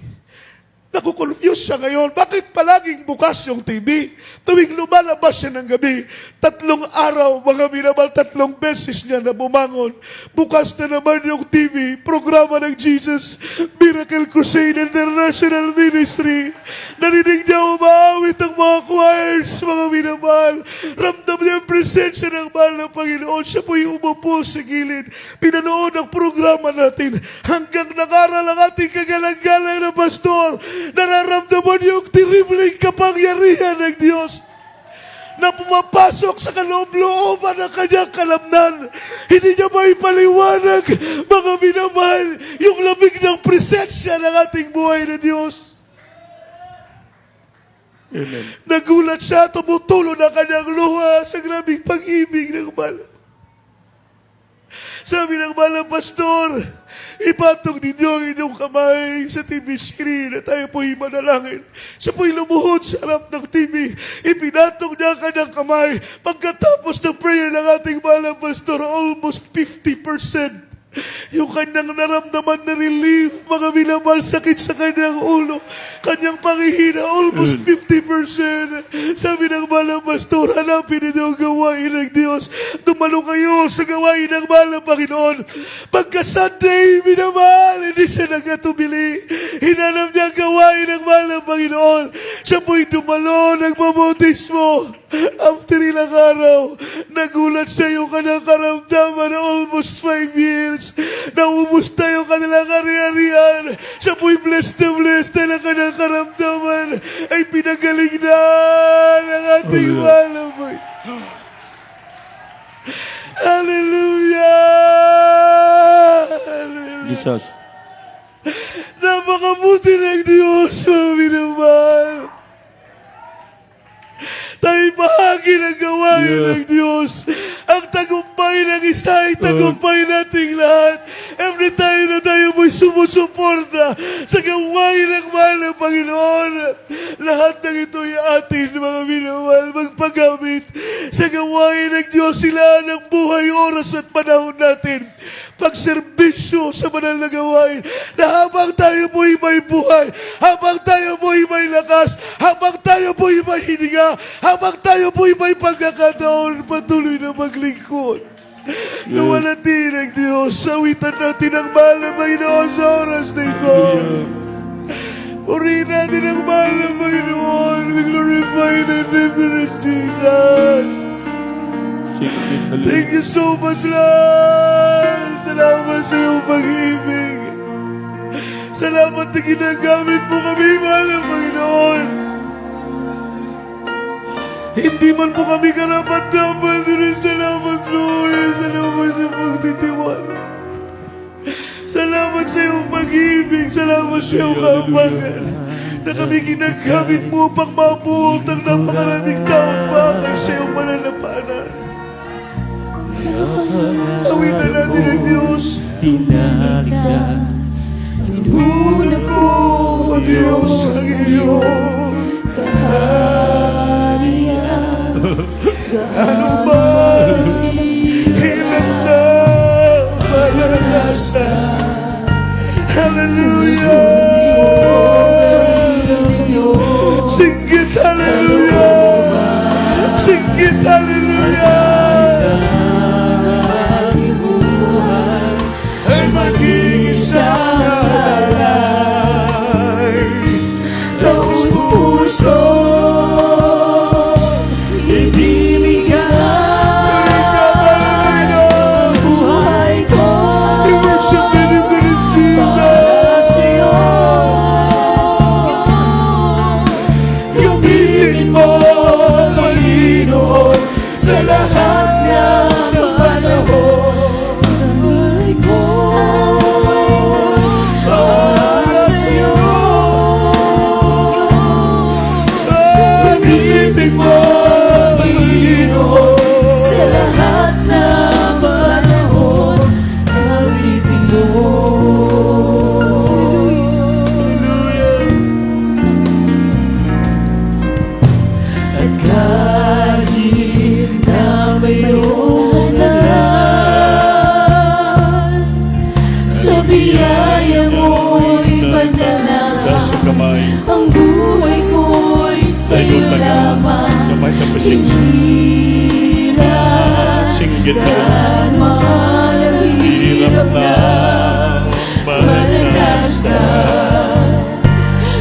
Nakukonfuse siya ngayon. Bakit palaging bukas yung TV? Tuwing lumalabas siya ng gabi, 3 araw, mga minamahal, 3 beses niya na bumangon. Bukas na naman yung TV, programa ng Jesus Miracle Crusade International Ministry. Narinig niya umaawit ang mga choirs, mga minamahal. Ramdam niya ang presensya ng mahal ng Panginoon. Siya po yung umupo sa gilid. Pinanood ang programa natin hanggang nangaral ang ating kagalang-galang na pastor. Nararamdaman yung terribleng kapangyarihan ng Diyos na pumapasok sa kaloob-looban ng kanyang kalamnan. Hindi niya maipaliwanag, mga minamahal, yung lamig ng presensya ng ating buhay na Diyos. Amen. Nagulat siya, tumutulo na kanyang luha sa grabing pag-ibig ng mahal. Sabi ng mahal pastor, ipatong ninyo ang inyong kamay sa TV screen at tayo po'y manalangin. Siya po'y lumuhod sa harap ng TV. Ipinatong niya ang kanyang kamay. Pagkatapos ng prayer ng ating mahal pastor, almost 50%. Yung kanyang naramdaman na relief, mga minamahal, sakit sa kanyang ulo, kanyang pangihina, almost 50%. Sabi ng mahal pastor, hanapin ninyo ang gawain ng Diyos. Dumalo kayo sa gawain ng mahal Panginoon. Pagka Sunday, minamahal, hindi siya nagkatubili. Hinanap niya ang gawain ng mahal Panginoon. Siya po'y dumalo, nagmabautismo. After ilang araw, nagulat siya yung kanyang karamdaman na almost 5 years. Naubos na yung kanilang ari-arian. Siya po'y blessed na ang kanyang karamdaman ay pinagaling na ng ating malaboy. Hallelujah! Hallelujah! Jesus. Napakabuti ng Diyos, mga minamahal. Tayo bahagi ng gawain ng Diyos. Ang tagumpay ng isa ay tagumpay nating lahat. Every time na tayo mo'y sumusuporta sa gawain ng mahal ng Panginoon, lahat ng ito ay atin, mga minamahal, magpagamit Sa gawain ng Diyos sila ng buhay, oras at panahon natin. Pagserbisyo sa banal na gawain na habang tayo po'y may buhay, habang tayo po'y may lakas, habang tayo po'y may hininga, habang tayo po'y may pagkakataon, patuloy na maglingkod. Nawalati ng Diyos, sawitan natin ang mahal na Panginoon sa oras na ito. Purihin natin ang mahal na Panginoon. We glorify the name of Jesus. Thank you so much, Lord. Salamat sa iyong pag-ibig. Salamat na ginagamit mo kami, mahal na Panginoon. Hindi man po kami karapat-dapat. Salamat, Lord. Salamat sa pagtitiwala. Salamat sa iyong pag-ibig. Salamat sa iyong kapagan na kami ginagamit mo upang mabuhot ang napakaraming taong bagay sa iyong mananapanan. Awitan natin ang Diyos. Inuuna ko, O Diyos, ang iyong kaharian. ano ba ilan na malalasan. Hallelujah! Singgit hallelujah! Singgit hallelujah! Ay maging isang alay. Taos puso ibibigay ang buhay ko I-worship the name of para Jesus. sa'yo. Gamitin mo, Panginoon, sa lahat ng panahon. Buhay ko para sa'yo. Gamitin mo, Panginoon, sa lahat ng panahon. Gamitin mo. At kahit na mayroon na lang, sa biyaya mo'y pandanan. Ang buhay ko'y sa'yo lamang. Hirap kahit man ang hirap na maranasan.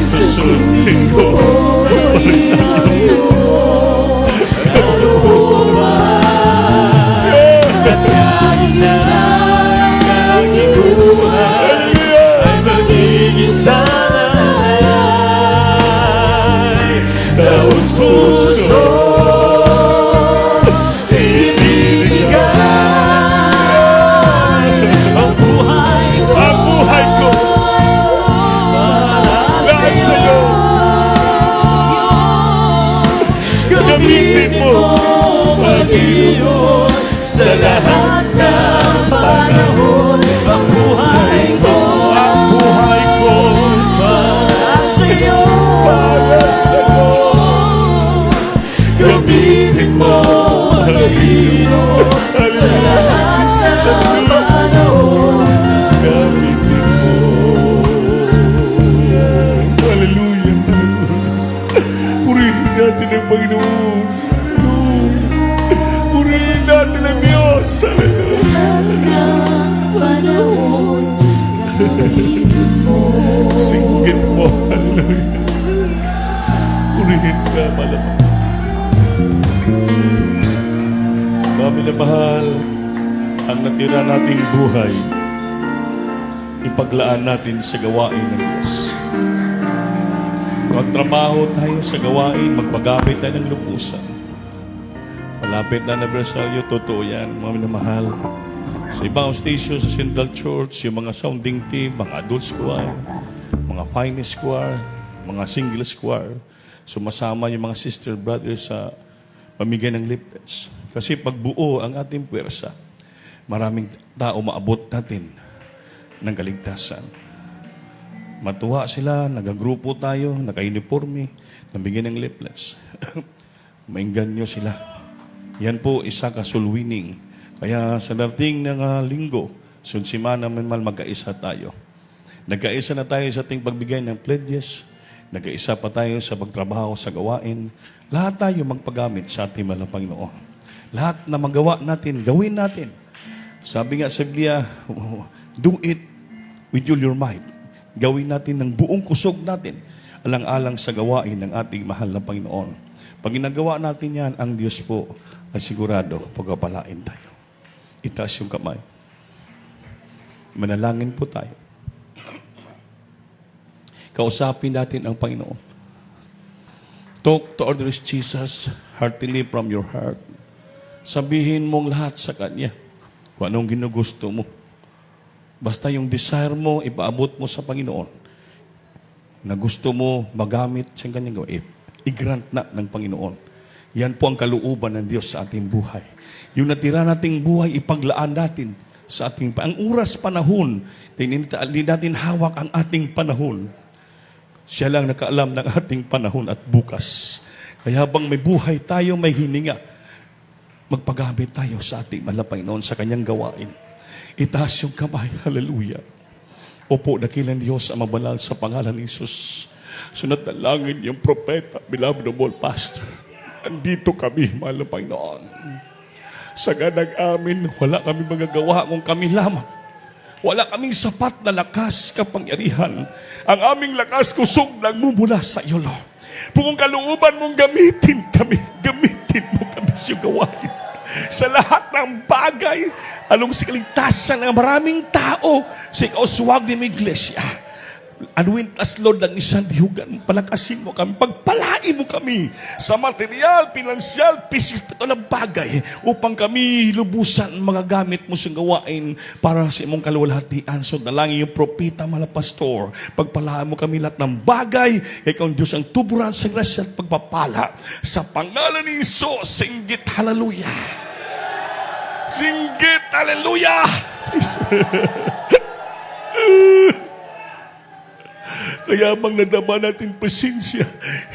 Susundin ko ang iyong kalooban. Kahit na ang aking buhay ay maging isang alay. Taos puso ibibigay ang buhay ko. Ang buhay ko lahat sa'yo. Gamitin mo, Panginoon, sa lahat ng panahon. Ang buhay ko, ang buhay ko para sa'yo. para sa'yo. Gamitin mo, Panginoon, sa lahat ng panahon. Gamitin mo. Hallelujah. Purihin natin ang Panginoon. Hallelujah. Purihin natin ang Diyos. Hallelujah. Lahat ng panahon, gamitin mo. Singgit mo. Hallelujah. Purihin ka, malamang. Mami na mahal, ang natira nating buhay, ipaglaan natin sa gawain ng Diyos. Magtrabaho tayo sa gawain, magpagamit tayo ng lupusan. Malapit na anibersaryo, totoo yan, mami na mahal. Sa ibang station sa Central Church, yung mga sounding team, mga adult choir, mga finest choir, mga single choir, sumasama yung mga sister brothers sa pamigay ng leaflets. Kasi pag buo ang ating puwersa, maraming tao maabot natin ng kaligtasan. Matuwa sila, nagagrupo tayo, naka-uniforme, nabigyan ng leaflets. Mainggan nyo sila. Yan po isa ka soul winning. Kaya sa dating ng linggo, sunsimana man magkaisa tayo. Nagkaisa na tayo sa ating pagbigay ng pledges. Nagkaisa pa tayo sa pagtrabaho sa gawain. Lahat tayo magpagamit sa ating mahal na Panginoon. Lahat na magawa natin, gawin natin. Sabi nga sa Biblia, do it with all your might. Gawin natin ng buong kusog natin, alang-alang sa gawain ng ating mahal na Panginoon. Pag ginagawa natin yan, ang Diyos po ay sigurado pagpapalain tayo. Itaas yung kamay. Manalangin po tayo. Kausapin natin ang Panginoon. Talk to our Lord Jesus heartily from your heart. Sabihin mong lahat sa Kanya kung anong ginugusto mo. Basta yung desire mo, ipaabot mo sa Panginoon na gusto mo magamit sa Kanyang gawin. I-grant na ng Panginoon. Yan po ang kalooban ng Diyos sa ating buhay. Yung natira nating buhay, ipaglaan natin sa ating ang oras, panahon. Hindi natin hawak ang ating panahon. Siya lang nakaalam ng ating panahon at bukas. Kaya habang may buhay tayo, may hininga, magpagamit tayo sa ating mahal na Panginoon sa Kanyang gawain. Itaas yung kamay. Hallelujah. Opo, dakilang Diyos ang mabanal sa pangalan ni Jesus. Sunod na langin yung propeta, beloved noble pastor. Andito kami, mahal na Panginoon. Sa ganag amin, wala kami magagawa kung kami lamang. Wala kaming sapat na lakas, kapangyarihan. Ang aming lakas kusog lang mumula sa iyo, Lord. Kung kalooban mong gamitin kami, gamitin mo kami sa gawain. Sa lahat ng bagay, along sa kaligtasan ng maraming tao, sa ikauswag ng iglesia. Anuin tas, Lord, ang isang dihugan. Palakasin mo kami. Pagpalain mo kami sa material, pinansyal, pisikal na bagay upang kami lubusan mga gamit mo sa gawain para sa imong kaluwalhatian. So, dalangin yung propeta, mga pastor. Pagpalaan mo kami lahat ng bagay. Ikaw ang Diyos ang tuburan sa grasya at pagpapala. Sa pangalan ni Isus, singgit, hallelujah. Singgit, hallelujah. Kaya bang nadama natin pasensya,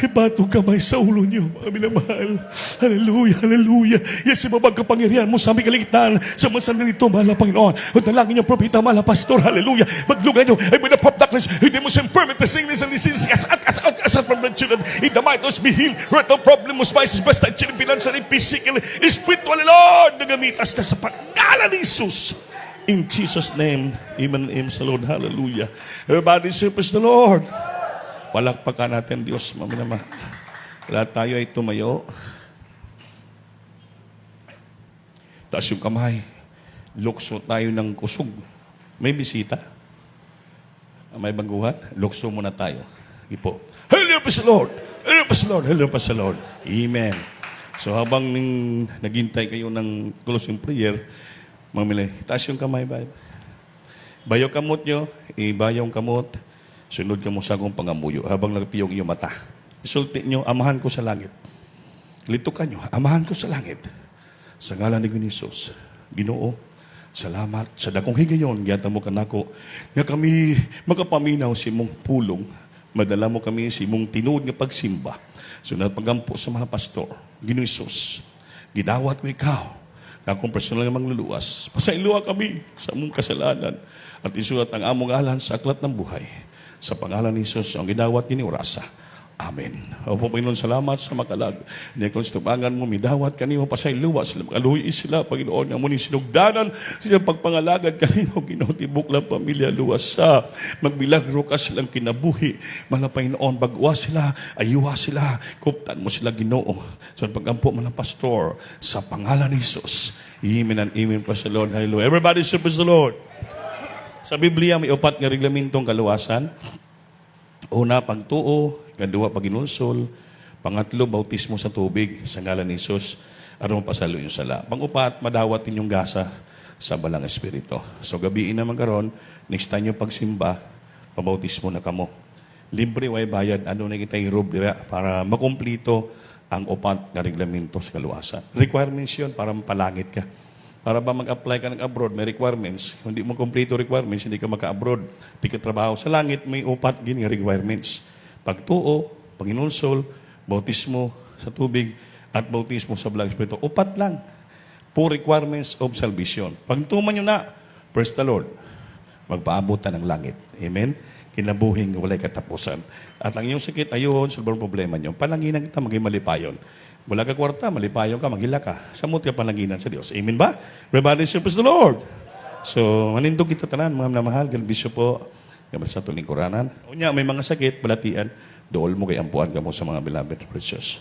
ibatong kamay sa ulo niyo, mga minamahal. Hallelujah, hallelujah. Yes, ibabag kapangyarihan mo sa aming kaligtaan sa mga nito, mahal na Panginoon. O dalangin niyo, propeta, mahal na pastor, hallelujah. Maglugay niyo, ay may napop darkness, hindi mo infirmity, sickness, and disease, cast out from the children. In the might of be healed, right no problem, spices, basta, children, financially, physical, spiritual, Lord, nagamitas na sa pangalan ni Jesus. In Jesus' name, amen and amen sa Lord. Hallelujah. Everybody say, praise the Lord. Palakpakan natin Diyos, maminamahal. Lahat tayo ay tumayo. Taas yung kamay. Lukso tayo ng kusog. May bisita. May baguhan. Lukso muna tayo. Ipo. Hallelujah, praise the Lord. Hallelujah, praise the Lord. Hallelujah, praise the Lord. Amen. So habang naghintay kayo ng closing prayer, mamili, taas yung kamay, bayo. Bayo kamot nyo, ibayong kamot, sunod ka mo sa akong pangamuyo, habang nagpiyong iyong mata. Isulti nyo, amahan ko sa langit. Litukan nyo, amahan ko sa langit. Sa ngalan ni Jesus, Ginoo, salamat sa dakong higayon, giyata mo kanako, nga kami magapaminaw si mong pulong, madala mo kami si mong tinuod nga pagsimba. Sunod pagampo sa mga pastor, Ginoo Jesus, gidawat mo ikaw, akong personal nga mangluluwas. Pasailuha kami sa among kasalanan at isulat ang among ngalan sa aklat ng buhay. Sa pangalan ni Jesus, ang ginawat ni Orasa. Amen. Opo, Panginoon, salamat sa makalag. Hindi kung situbangan mo, midawat kanimo pasayluwa sila. Makaluhi sila, Panginoon, nga muni sinugdanan sila pagpangalagad kanimo, ginotibok lang pamilya luwas sa magbilagro ka silang kinabuhi. Mga Panginoon, bagwa sila, ayuha sila, kuptan mo sila Ginoo. So, pagampo mo ng pastor, sa pangalan ni Jesus. Amen and amen pa sa Lord. Hallelujah. Everybody say praise the Lord. Sa Biblia, may upat nga reglamentong kaluwasan. Una, pagtuo. Kadua, paginulsol. Pangatlo, bautismo sa tubig sa ngalan ni Jesus. Aron pasalo yung sala. Pangupat, madawat inyong gasa sa balang espiritu. So, gabiin naman karon, next time yung pagsimba, pabautismo na kamo. Libre, way bayad. Ano na kita i-rob para makumplito ang upat na reglamento sa kaluwasan. Requirements yun para mapalangit ka. Para ba mag-apply ka ng abroad, may requirements. Kung hindi mo complete requirements, hindi ka maka-abroad. Hindi ka trabaho. Sa langit, may upat gini requirements. Pagtuo, paginulsol, bautismo sa tubig, at bautismo sa Banal Espiritu. Upat lang. 4 requirements of salvation. Pag tuman nyo na, praise the Lord, magpaabutan ng langit. Amen? Kinabuhing walay katapusan. At ang iyong sakit, ayun, sobrang problema nyo. Palanginan kita, maging malipayon. Wala ka kwarta, malipayon ka, maghila ka. Samot ka palanginan sa Diyos. Amen ba? Everybody say, praise the Lord. So, manindog kita tanan, mga namahal, galbisyo po, gamal sa tuling Kuranan. Unya, may mga sakit, balatian, dool mo kay ampuan ka mo sa mga beloved precious.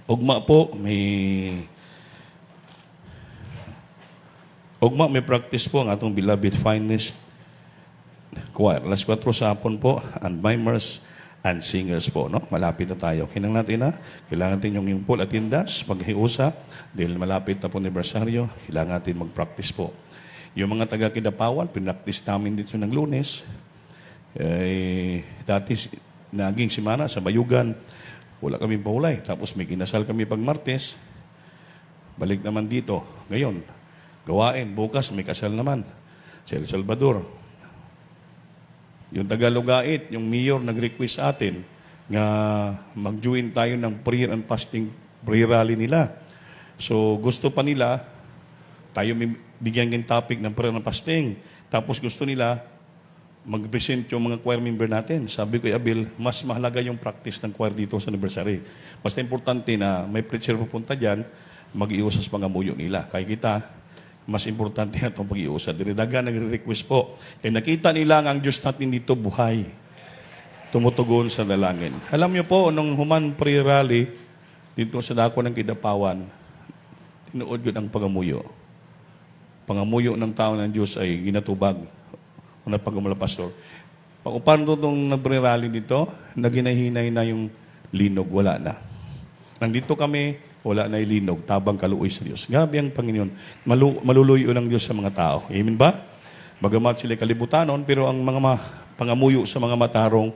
Ugma po, may practice po ang atong beloved finest choir. Alas 4 sa hapon po, and mimers and singers po, no? Malapit na tayo. Kinang natin na, kailangan natin yung full attendance, paghiusa, dahil malapit na po anibersaryo, kailangan natin mag-practice po. Yung mga taga-Kidapawan, pinractice namin dito ng Lunes. Dati, naging simana sa Bayugan, wala kami paulay. Tapos may kinasal kami pag Martes, balik naman dito. Ngayon, gawain, bukas may kasal naman sa El Salvador. Yung Tagalogait, yung mayor nag-request sa atin nga mag-join tayo ng prayer and fasting prayer rally nila. So gusto pa nila, tayo may bigyan ng topic ng prayer and fasting. Tapos gusto nila mag-present yung mga choir member natin. Sabi ko, Abel, mas mahalaga yung practice ng choir dito sa anniversary. Basta importante na may preacher pupunta dyan, mag-iusas mga muyo nila. Kaya kita, mas importante na itong pag-iusad. Diridaga nagre-request po. Kaya nakita nila ang Diyos natin dito buhay. Tumutugon sa dalangin. Alam niyo po, nung human prayer rally, dito sa dako ng Kidapawan, tinuod yun ang pangamuyo. Pangamuyo ng tao ng Diyos ay ginatubag. Una pagkamula pastor. Pag upano itong nag-prayer rally dito, naginahinay na yung linog, wala na. Nandito kami, wala na ilinog, tabang kaluoy sa Diyos. Grabe ang Panginoon. Maluluyo ng Diyos sa mga tao. Amen ba? Bagamat sila kalibutanon, pero ang mga pangamuyo sa mga matarong,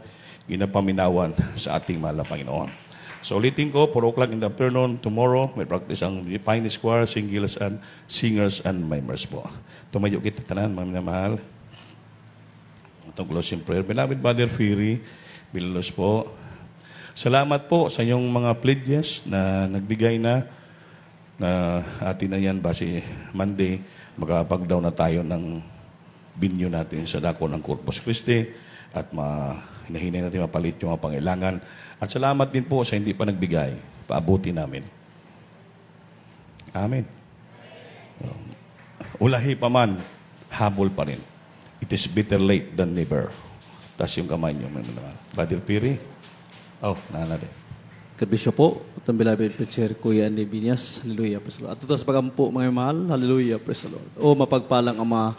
ginapaminawan sa ating mahal na Panginoon. So ulitin ko, 4 o'clock in the afternoon, tomorrow, may practice ang finest choir, singers and mimers po. Tumayo kita tanan, mga mahal. Itong closing prayer. Beloved Brother Fury, Bilalos po. Salamat po sa inyong mga pledges na nagbigay na atin na yan base Monday, magkapag-down na tayo ng binyo natin sa dako ng Corpus Christi at hinahinay natin mapalit yung mga pangailangan. At salamat din po sa hindi pa nagbigay, paabuti namin. Amen. Ulahi pa man, habol pa rin. It is better late than never. Taas yung kamay niyo. Brother Piri. Oh, nana din. Kadbisyo po, itong beloved preacher, Kuya Andy Binyas, hallelujah, praise the Lord. At ito sa pagampo, mga mahal, hallelujah, praise the Lord. O mapagpalang Ama,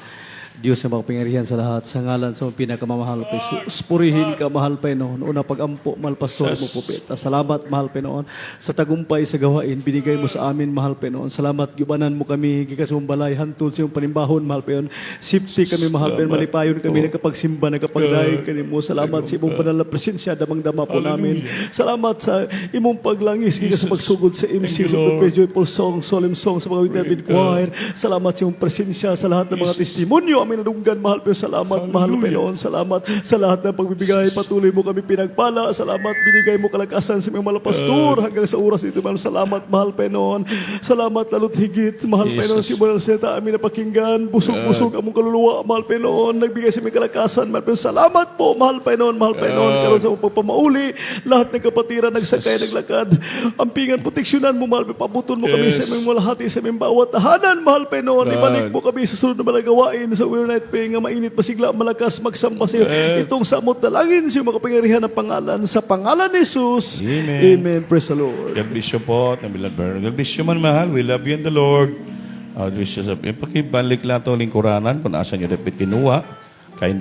Diyos na makapangyarihan sa lahat, sa ngalan sa mga pinakamamahal pa Jesus. Purihin ka, mahal Panginoon. Una pag-ampo, mahal pastor mo po, Peta. Salamat, mahal Panginoon. Sa tagumpay, sa gawain, binigay mo sa amin, mahal Panginoon. Salamat, gibanan mo kami, gikas mong balay, hantod sa iyong panimbahon, mahal Panginoon. Sipsi kami, mahal Panginoon. Malipayon kami, nagkapagsimba, nagkapagdaig kami mo. Salamat sa imong banal na presensya, damang-dama po namin. Salamat sa imong paglangis, gikas sa pagsugod sa MC, sa joyful song, solemn song, sa mga David choir. Salamat sa imong presensya, sa lahat ng mga testimonyo, amin nadunggan, mahal Panginoon. Salamat, mahal Panginoon. Salamat sa lahat ng pagbibigay. Patuloy mo kami pinagpala. Salamat, binigay mo kalakasan sa mga malapastor hanggang sa oras ito. Salamat, mahal Panginoon. Salamat lalo't higit, mahal Panginoon. Simulan sa ita, amin na pakinggan. Busog-busog among kaluluwa, mahal Panginoon. Nagbigay sa mga kalakasan, mahal Panginoon. Salamat po, mahal Panginoon. Mahal Panginoon. Karoon sa mga pagpamauli, lahat ng kapatiran, nagsakay, naglakad. Ampingan, proteksyonan mo, mahal Panginoon. Pabuton mo kami sa mga malahati, sa mga bawat tahanan, mahal Panginoon. Ibalik mo kami sa sunod na malagawain sa night prayer nga mainit pasigla malakas magsamba sa iyo. Itong samot dalangin sa iyo makapangyarihan ng pangalan sa pangalan ni Jesus. Amen. Amen. Praise the Lord. God bless you po. God bless you man mahal. We love you in the Lord. Pakibalik lang ito lingkuranan kung asan nyo dapat kinuha. Kindly